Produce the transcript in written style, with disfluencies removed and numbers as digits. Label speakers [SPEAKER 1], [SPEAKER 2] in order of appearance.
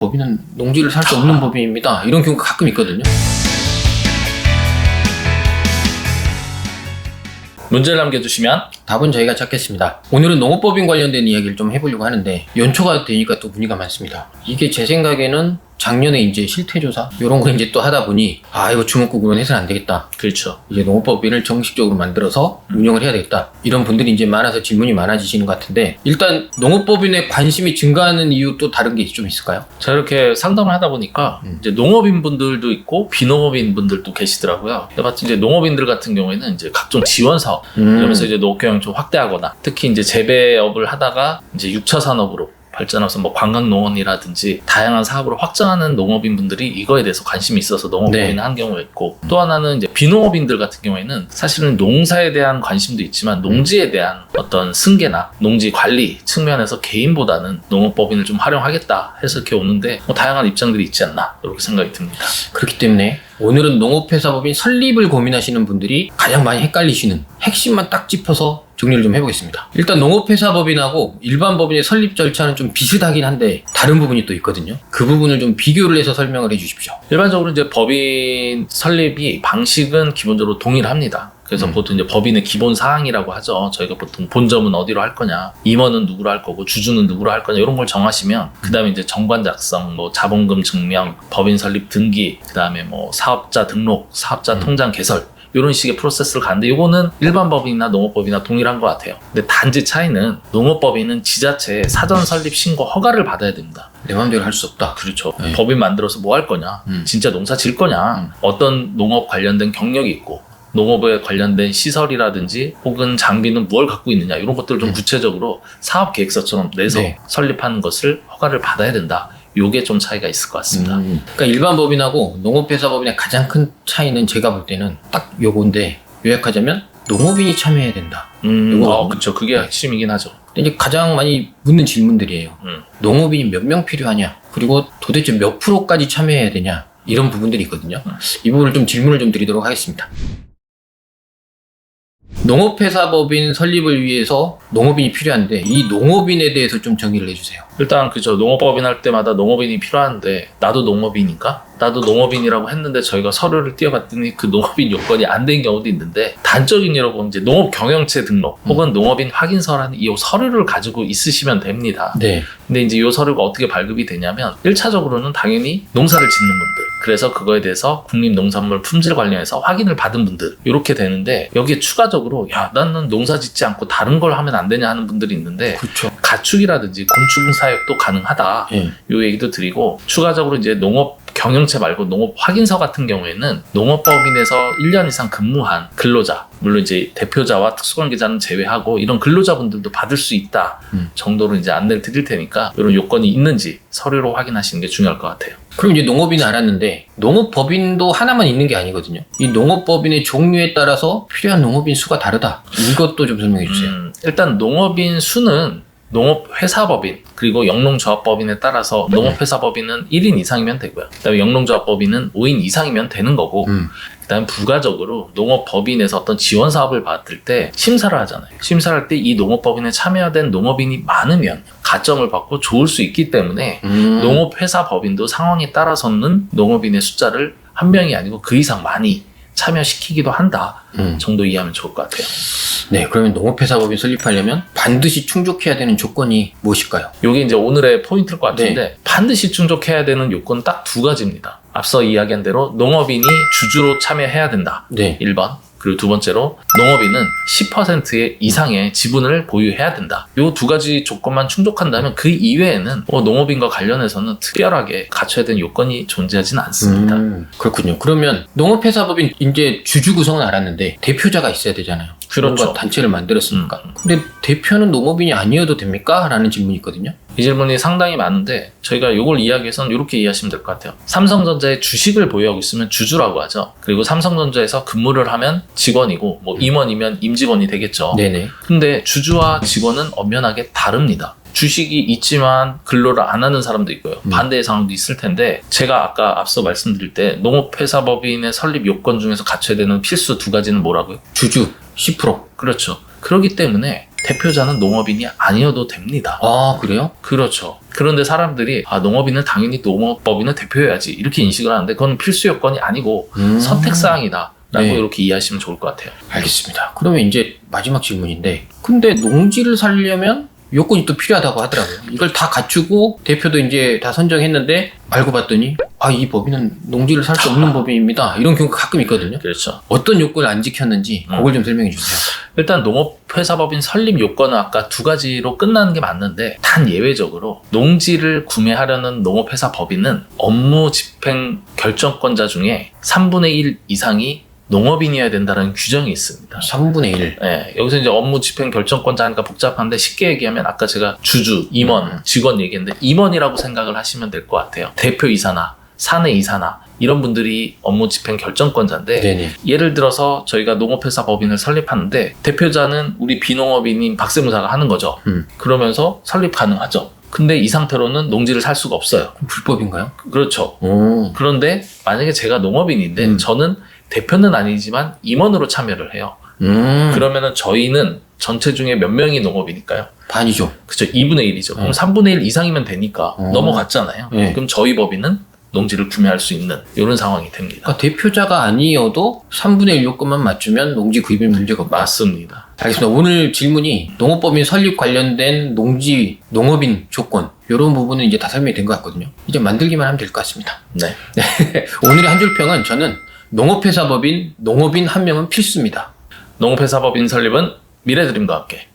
[SPEAKER 1] 법인은 농지를 살 수 없는 법인입니다. 이런 경우가 가끔 있거든요.
[SPEAKER 2] 문제를 남겨주시면
[SPEAKER 1] 답은 저희가 찾겠습니다. 오늘은 농업법인 관련된 이야기를 좀 해보려고 하는데 연초가 되니까 또 문의가 많습니다. 이게 제 생각에는 작년에 이제 실태조사 이런 거 이제 또 하다 보니 이거 주먹구구는 해서는 안 되겠다.
[SPEAKER 2] 그렇죠.
[SPEAKER 1] 이제 농업법인을 정식적으로 만들어서 운영을 해야 되겠다. 이런 분들이 이제 많아서 질문이 많아지시는 것 같은데 일단 농업법인에 관심이 증가하는 이유 또 다른 게 좀 있을까요?
[SPEAKER 2] 자, 이렇게 상담을 하다 보니까 이제 농업인 분들도 있고 비농업인 분들도 계시더라고요. 마치 이제 농업인들 같은 경우에는 이제 각종 지원 사업 이러면서 이제 농업 경영 좀 확대하거나 특히 이제 재배업을 하다가 이제 6차 산업으로 발전해서 뭐 관광농원이라든지 다양한 사업으로 확장하는 농업인 분들이 이거에 대해서 관심이 있어서 농업법인을 한 경우가 있고 또 하나는 이제 비농업인들 같은 경우에는 사실은 농사에 대한 관심도 있지만 농지에 대한 어떤 승계나 농지 관리 측면에서 개인보다는 농업법인을 좀 활용하겠다 해서 이렇게 오는데 뭐 다양한 입장들이 있지 않나 이렇게 생각이 듭니다.
[SPEAKER 1] 그렇기 때문에 오늘은 농업회사법인 설립을 고민하시는 분들이 가장 많이 헷갈리시는 핵심만 딱 짚어서 정리를 좀 해보겠습니다. 일단 농업회사법인하고 일반 법인의 설립 절차는 좀 비슷하긴 한데 다른 부분이 또 있거든요. 그 부분을 좀 비교를 해서 설명을 해주십시오.
[SPEAKER 2] 일반적으로 이제 법인 설립이 방식은 기본적으로 동일합니다. 그래서 보통 이제 법인의 기본 사항이라고 하죠. 저희가 보통 본점은 어디로 할 거냐, 임원은 누구로 할 거고, 주주는 누구로 할 거냐 이런 걸 정하시면 그 다음에 이제 정관 작성, 뭐 자본금 증명, 법인 설립 등기, 그 다음에 뭐 사업자 등록, 사업자 통장 개설 이런 식의 프로세스를 가는데 이거는 일반 법인이나 농업법이나 동일한 것 같아요. 근데 단지 차이는 농업법인은 지자체에 사전 설립 신고 허가를 받아야 됩니다.
[SPEAKER 1] 내 마음대로 할 수 없다.
[SPEAKER 2] 그렇죠. 법인 만들어서 뭐 할 거냐, 진짜 농사 질 거냐, 어떤 농업 관련된 경력이 있고 농업에 관련된 시설이라든지 혹은 장비는 무엇을 갖고 있느냐 이런 것들을 좀 구체적으로 사업 계획서처럼 내서 설립하는 것을 허가를 받아야 된다. 요게 좀 차이가 있을 것 같습니다.
[SPEAKER 1] 그러니까 일반 법인하고 농업회사법인의 가장 큰 차이는 제가 볼 때는 딱 요건데 요약하자면 농업인이 참여해야 된다.
[SPEAKER 2] 그렇죠. 그게 핵심이긴 하죠.
[SPEAKER 1] 이제 가장 많이 묻는 질문들이에요. 농업인이 몇 명 필요하냐? 그리고 도대체 몇 프로까지 참여해야 되냐? 이런 부분들이 있거든요. 이 부분을 좀 질문을 좀 드리도록 하겠습니다. 농업회사법인 설립을 위해서 농업인이 필요한데 이 농업인에 대해서 좀 정의를 해주세요.
[SPEAKER 2] 일단 그죠. 농업법인 할 때마다 농업인이 필요한데 나도 농업인인가? 나도 농업인이라고 했는데 저희가 서류를 띄워봤더니 그 농업인 요건이 안 된 경우도 있는데 단적인 예로 보면 이제 농업 경영체 등록 혹은 농업인 확인서라는 이 서류를 가지고 있으시면 됩니다.
[SPEAKER 1] 네.
[SPEAKER 2] 근데 이제 이 서류가 어떻게 발급이 되냐면 1차적으로는 당연히 농사를 짓는 분들 그래서 그거에 대해서 국립농산물 품질 관련해서 확인을 받은 분들 이렇게 되는데 여기에 추가적으로 나는 농사 짓지 않고 다른 걸 하면 안 되냐 하는 분들이 있는데
[SPEAKER 1] 그렇죠.
[SPEAKER 2] 가축이라든지 곤충 사육도 가능하다. 요 얘기도 드리고 추가적으로 이제 농업 경영체 말고 농업 확인서 같은 경우에는 농업법인에서 1년 이상 근무한 근로자 물론 이제 대표자와 특수관계자는 제외하고 이런 근로자분들도 받을 수 있다 정도로 이제 안내를 드릴 테니까 이런 요건이 있는지 서류로 확인하시는 게 중요할 것 같아요.
[SPEAKER 1] 그럼 이제 농업인은 알았는데 농업법인도 하나만 있는 게 아니거든요. 이 농업법인의 종류에 따라서 필요한 농업인 수가 다르다. 이것도 좀 설명해 주세요.
[SPEAKER 2] 일단 농업인 수는 농업회사법인 그리고 영농조합법인에 따라서 농업회사법인은 1인 이상이면 되고요. 그다음에 영농조합법인은 5인 이상이면 되는 거고 그다음에 부가적으로 농업법인에서 어떤 지원 사업을 받을 때 심사를 하잖아요. 심사를 할 때 이 농업법인에 참여된 농업인이 많으면 가점을 받고 좋을 수 있기 때문에 농업회사법인도 상황에 따라서는 농업인의 숫자를 한 명이 아니고 그 이상 많이 참여시키기도 한다 정도 이해하면 좋을 것 같아요.
[SPEAKER 1] 네, 그러면 농업회사법인 설립하려면 반드시 충족해야 되는 조건이 무엇일까요?
[SPEAKER 2] 이게 이제 오늘의 포인트일 것 같은데 반드시 충족해야 되는 요건은 딱 두 가지입니다. 앞서 이야기한 대로 농업인이 주주로 참여해야 된다. 1번. 그리고 두 번째로 농업인은 10% 이상의 지분을 보유해야 된다. 이 두 가지 조건만 충족한다면 그 이외에는 농업인과 관련해서는 특별하게 갖춰야 되는 요건이 존재하지는 않습니다.
[SPEAKER 1] 그렇군요. 그러면 농업회사법인 이제 주주 구성은 알았는데 대표자가 있어야 되잖아요.
[SPEAKER 2] 그렇죠.
[SPEAKER 1] 뭔가 단체를 만들었으니까. 근데 대표는 농업인이 아니어도 됩니까? 라는 질문이 있거든요.
[SPEAKER 2] 이 질문이 상당히 많은데 저희가 이걸 이야기해서는 이렇게 이해하시면 될 것 같아요. 삼성전자의 주식을 보유하고 있으면 주주라고 하죠. 그리고 삼성전자에서 근무를 하면 직원이고 뭐 임원이면 임직원이 되겠죠.
[SPEAKER 1] 네네.
[SPEAKER 2] 근데 주주와 직원은 엄연하게 다릅니다. 주식이 있지만 근로를 안 하는 사람도 있고요. 반대의 상황도 있을 텐데 제가 아까 앞서 말씀드릴 때 농업회사법인의 설립 요건 중에서 갖춰야 되는 필수 두 가지는 뭐라고요?
[SPEAKER 1] 주주 10%.
[SPEAKER 2] 그렇죠. 그렇기 때문에 대표자는 농업인이 아니어도 됩니다.
[SPEAKER 1] 아, 그래요?
[SPEAKER 2] 그렇죠. 그런데 사람들이 농업인은 당연히 농업법인을 대표해야지 이렇게 인식을 하는데 그건 필수 요건이 아니고 선택사항이다 라고
[SPEAKER 1] 네.
[SPEAKER 2] 이렇게 이해하시면 좋을 것 같아요.
[SPEAKER 1] 알겠습니다. 그러면 이제 마지막 질문인데, 근데 농지를 살려면 요건이 또 필요하다고 하더라고요. 이걸 다 갖추고 대표도 이제 다 선정했는데 알고 봤더니 이 법인은 농지를 살 수 없는 법인입니다. 이런 경우가 가끔 있거든요.
[SPEAKER 2] 그렇죠.
[SPEAKER 1] 어떤 요건을 안 지켰는지 그걸 좀 설명해 주세요.
[SPEAKER 2] 일단 농업회사법인 설립 요건은 아까 두 가지로 끝나는 게 맞는데 단 예외적으로 농지를 구매하려는 농업회사 법인은 업무 집행 결정권자 중에 3분의 1 이상이 농업인이어야 된다는 규정이 있습니다.
[SPEAKER 1] 3분의 1.
[SPEAKER 2] 네, 여기서 이제 업무 집행 결정권자 하니까 복잡한데 쉽게 얘기하면 아까 제가 주주, 임원, 직원 얘기했는데 임원이라고 생각을 하시면 될 것 같아요. 대표이사나 사내이사나 이런 분들이 업무 집행 결정권자인데
[SPEAKER 1] 네네.
[SPEAKER 2] 예를 들어서 저희가 농업회사 법인을 설립하는데 대표자는 우리 비농업인인 박세무사가 하는 거죠. 그러면서 설립 가능하죠. 근데 이 상태로는 농지를 살 수가 없어요.
[SPEAKER 1] 불법인가요?
[SPEAKER 2] 그렇죠.
[SPEAKER 1] 오.
[SPEAKER 2] 그런데 만약에 제가 농업인인데 저는 대표는 아니지만 임원으로 참여를 해요. 그러면은 저희는 전체 중에 몇 명이 농업이니까요?
[SPEAKER 1] 반이죠.
[SPEAKER 2] 그렇죠. 2분의 1이죠. 그럼 3분의 1 이상이면 되니까 넘어갔잖아요.
[SPEAKER 1] 네.
[SPEAKER 2] 그럼 저희 법인은 농지를 구매할 수 있는 이런 상황이 됩니다.
[SPEAKER 1] 그러니까 대표자가 아니어도 3분의 1 요건만 맞추면 농지 구입에 문제가 없다.
[SPEAKER 2] 맞습니다.
[SPEAKER 1] 알겠습니다. 오늘 질문이 농업법인 설립 관련된 농지, 농업인 조건 이런 부분은 이제 다 설명이 된 것 같거든요. 이제 만들기만 하면 될 것 같습니다.
[SPEAKER 2] 네.
[SPEAKER 1] 오늘의 한 줄 평은 저는 농업회사 법인, 농업인 한 명은 필수입니다.
[SPEAKER 2] 농업회사 법인 설립은 미래드림과 함께.